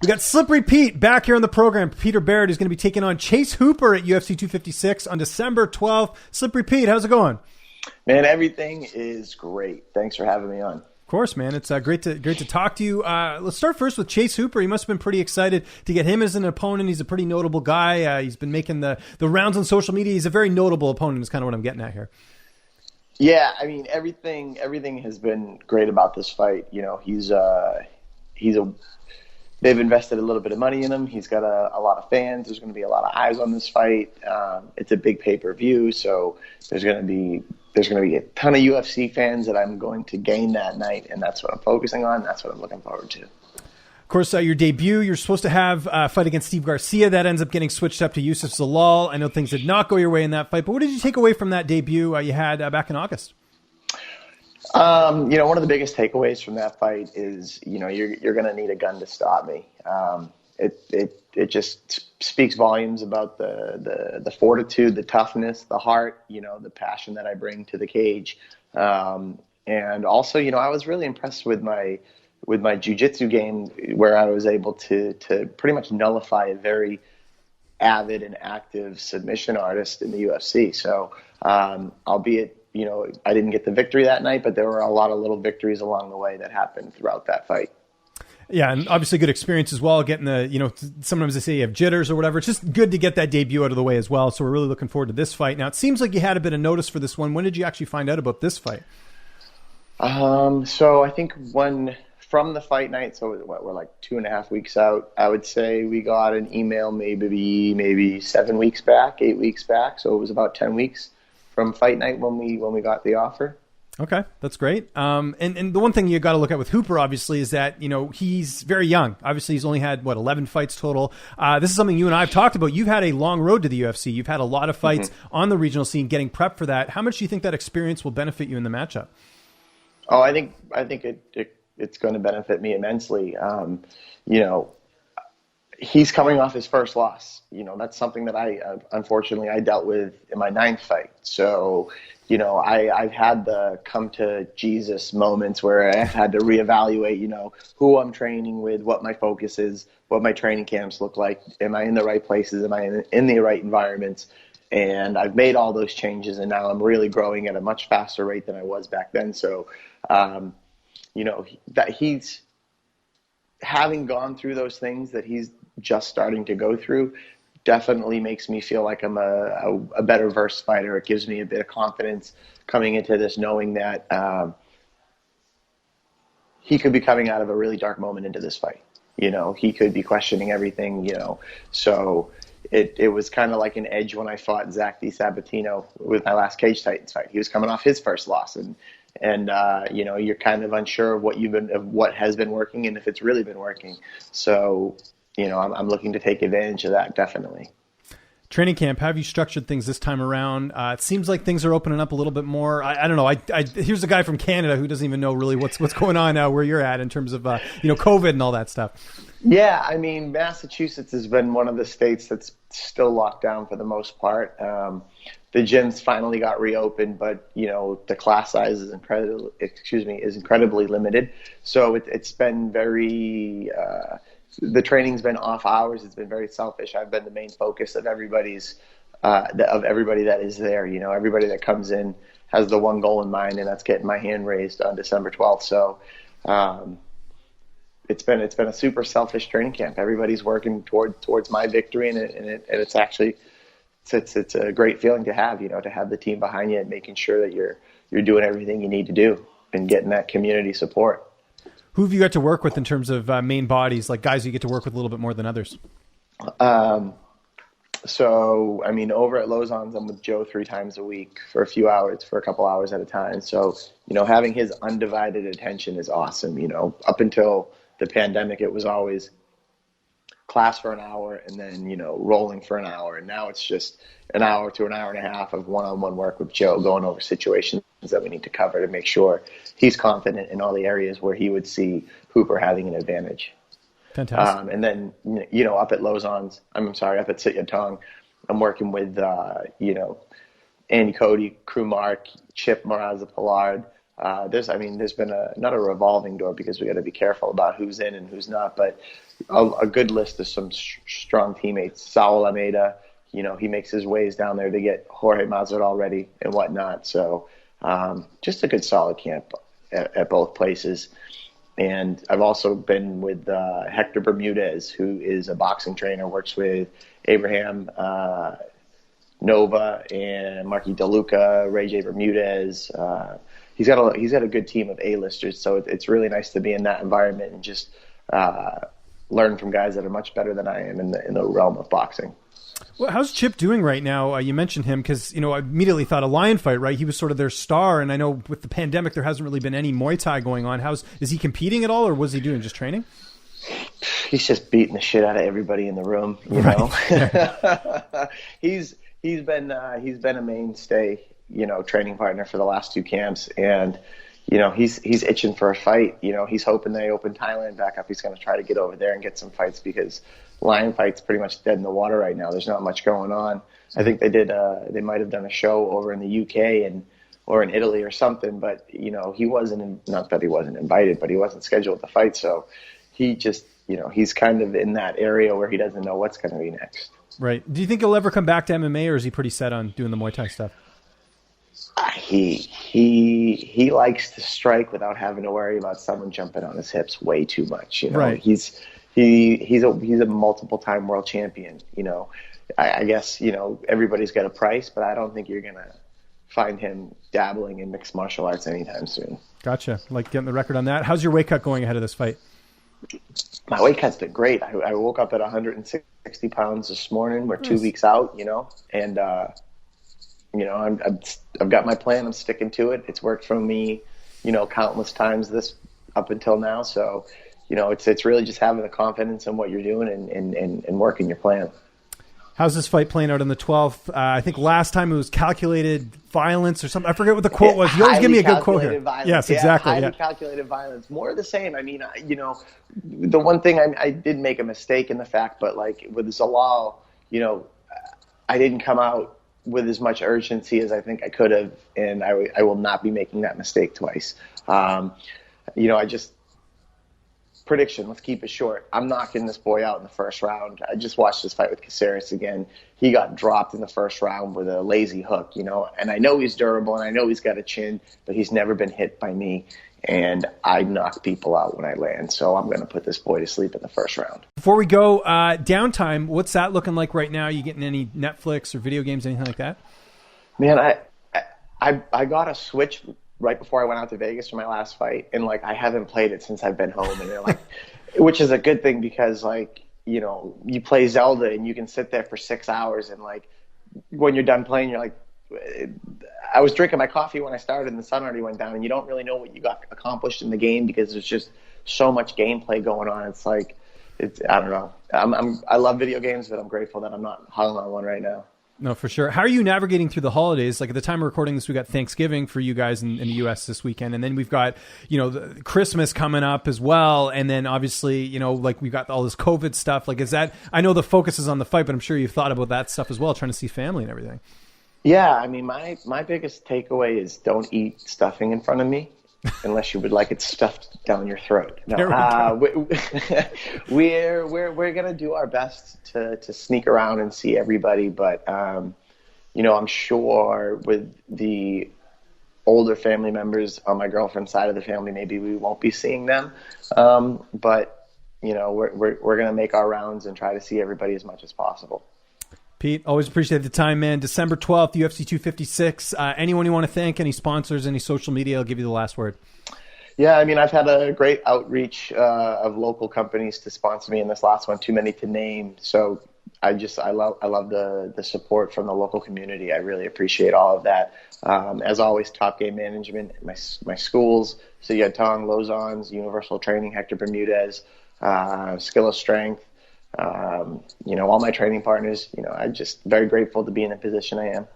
We got Slippery Pete back here on the program. Peter Barrett is going to be taking on Chase Hooper at UFC 256 on December 12th. Slippery Pete, how's it going? Man, everything is great. Thanks for having me on. Of course, man. It's great to talk to you. Let's start first with Chase Hooper. He must have been pretty excited to get him as an opponent. He's a pretty notable guy. He's been making the rounds on social media. He's a very notable opponent is kind of what I'm getting at here. Yeah, I mean, everything has been great about this fight. You know, they've invested a little bit of money in him. He's got a lot of fans. There's going to be a lot of eyes on this fight. It's a big pay-per-view, so there's going to be a ton of UFC fans that I'm going to gain that night, and that's what I'm focusing on. That's what I'm looking forward to. Of course, your debut, you're supposed to have a fight against Steve Garcia. That ends up getting switched up to Yusuf Zalal. I know things did not go your way in that fight, but what did you take away from that debut you had back in August? One of the biggest takeaways from that fight is, you're going to need a gun to stop me. It just speaks volumes about the fortitude, the toughness, the heart, the passion that I bring to the cage. And also, I was really impressed with my jiu-jitsu game, where I was able to pretty much nullify a very avid and active submission artist in the UFC. So, albeit, I didn't get the victory that night, but there were a lot of little victories along the way that happened throughout that fight. Yeah, and obviously good experience as well, getting sometimes they say you have jitters or whatever. It's just good to get that debut out of the way as well. So we're really looking forward to this fight. Now, it seems like you had a bit of notice for this one. When did you actually find out about this fight? So I think from the fight night, so we're like 2.5 weeks out, I would say we got an email maybe 7 weeks back, 8 weeks back. So it was about 10 weeks from fight night when we got the offer. Okay, that's great. And the one thing you got to look at with Hooper, obviously, is that, he's very young. Obviously, he's only had, 11 fights total. This is something you and I have talked about. You've had a long road to the UFC. You've had a lot of fights on the regional scene, getting prepped for that. How much do you think that experience will benefit you in the matchup? Oh, I think it's going to benefit me immensely. He's coming off his first loss. That's something that unfortunately I dealt with in my 9th fight. So, I've had the come to Jesus moments where I've had to reevaluate, who I'm training with, what my focus is, what my training camps look like. Am I in the right places? Am I in the right environments? And I've made all those changes, and now I'm really growing at a much faster rate than I was back then. So, that he's having gone through those things that he's just starting to go through definitely makes me feel like I'm a better versed fighter. It gives me a bit of confidence coming into this, knowing that he could be coming out of a really dark moment into this fight. He could be questioning everything, so it was kind of like an edge when I fought Zach DiSabatino with my last Cage Titans fight. He was coming off his first loss, and you're kind of unsure of what has been working and if it's really been working. So, I'm looking to take advantage of that, definitely. Training camp, how have you structured things this time around? It seems like things are opening up a little bit more. I don't know. Here's a guy from Canada who doesn't even know really what's going on now where you're at in terms of, COVID and all that stuff. Yeah, I mean, Massachusetts has been one of the states that's still locked down for the most part. The gyms finally got reopened, but the class size is incredibly limited. So it's been very the training's been off hours. It's been very selfish. I've been the main focus of everybody that is there. Everybody that comes in has the one goal in mind, and that's getting my hand raised on December 12th. So it's been a super selfish training camp. Everybody's working towards my victory, and it's actually it's a great feeling to have. To have the team behind you and making sure that you're doing everything you need to do and getting that community support. Who have you got to work with in terms of main bodies, like guys you get to work with a little bit more than others? So, I mean, over at Lozon's, I'm with Joe 3 times a week for a couple hours at a time. So, having his undivided attention is awesome. Up until the pandemic, it was always class for an hour and then, rolling for an hour. And now it's just an hour to an hour and a half of one-on-one work with Joe, going over situations that we need to cover to make sure he's confident in all the areas where he would see Hooper having an advantage. Fantastic. And then, up at Sit Tong, I'm working with, Andy Cody, Crew Mark, Chip Moraza-Pillard, there's been not a revolving door, because we got to be careful about who's in and who's not, but a good list of some strong teammates. Saul Almeida, he makes his ways down there to get Jorge Masvidal ready and whatnot. So just a good solid camp at both places. And I've also been with Hector Bermudez, who is a boxing trainer, works with Abraham Nova and Marky DeLuca, Ray J. Bermudez. He's got a good team of A-listers, so it's really nice to be in that environment and just learn from guys that are much better than I am in the realm of boxing. Well, how's Chip doing right now? You mentioned him because, I immediately thought a lion fight, right? He was sort of their star, and I know with the pandemic there hasn't really been any Muay Thai going on. Is he competing at all, or was he doing just training? He's just beating the shit out of everybody in the room, know. He's been a mainstay, training partner for the last two camps, and he's itching for a fight. He's hoping they open Thailand back up. He's going to try to get over there and get some fights, because lion fight's pretty much dead in the water right now. There's not much going on. I think they might have done a show over in the UK or in Italy or something, but he wasn't not that he wasn't invited, but he wasn't scheduled to fight. So he just he's kind of in that area where he doesn't know what's going to be next. Right. Do you think he'll ever come back to MMA, or is he pretty set on doing the Muay Thai stuff? He likes to strike without having to worry about someone jumping on his hips way too much. Right. He's a multiple time world champion. I guess everybody's got a price, but I don't think you're gonna find him dabbling in mixed martial arts anytime soon. Gotcha. Like getting the record on that. How's your weight cut going ahead of this fight? My weight cut's been great. I woke up at 160 pounds this morning. We're 2 weeks out, and I've got my plan. I'm sticking to it. It's worked for me, countless times up until now. So, it's really just having the confidence in what you're doing and working your plan. How's this fight playing out on the 12th? I think last time it was calculated violence or something. I forget what the quote was. You always give me a good quote here. Violence. Yes, exactly. Highly calculated violence. More of the same. I mean, the one thing I did make a mistake in the fact, but like with Zalal, I didn't come out with as much urgency as I think I could have, and I will not be making that mistake twice. Prediction, let's keep it short. I'm knocking this boy out in the first round. I just watched this fight with Caceres again. He got dropped in the first round with a lazy hook, and I know he's durable and I know he's got a chin, but he's never been hit by me, and I knock people out when I land. So I'm going to put this boy to sleep in the first round. Before we go, downtime, what's that looking like right now? You getting any Netflix or video games, anything like that? Man, I got a Switch right before I went out to Vegas for my last fight, and I haven't played it since I've been home, and which is a good thing, because you play Zelda and you can sit there for 6 hours, and when you're done playing, you're I was drinking my coffee when I started and the sun already went down, and you don't really know what you got accomplished in the game because there's just so much gameplay going on. I don't know. I love video games, but I'm grateful that I'm not hung on one right now. No, for sure. How are you navigating through the holidays? Like at the time of recording this, we got Thanksgiving for you guys in the U.S. this weekend. And then we've got, the Christmas coming up as well. And then obviously, we've got all this COVID stuff. I know the focus is on the fight, but I'm sure you've thought about that stuff as well, trying to see family and everything. Yeah. I mean, my biggest takeaway is don't eat stuffing in front of me unless you would like it stuffed down your throat. No, we're going to do our best to sneak around and see everybody. But, I'm sure with the older family members on my girlfriend's side of the family, maybe we won't be seeing them. But we're going to make our rounds and try to see everybody as much as possible. Pete, always appreciate the time, man. December 12th, UFC 256. Anyone you want to thank, any sponsors, any social media, I'll give you the last word. Yeah, I mean, I've had a great outreach of local companies to sponsor me in this last one, too many to name. So I love the support from the local community. I really appreciate all of that. As always, Top Game Management, my schools, Siyad Tong, Lozons, Universal Training, Hector Bermudez, Skill of Strength, all my training partners. I'm just very grateful to be in the position I am.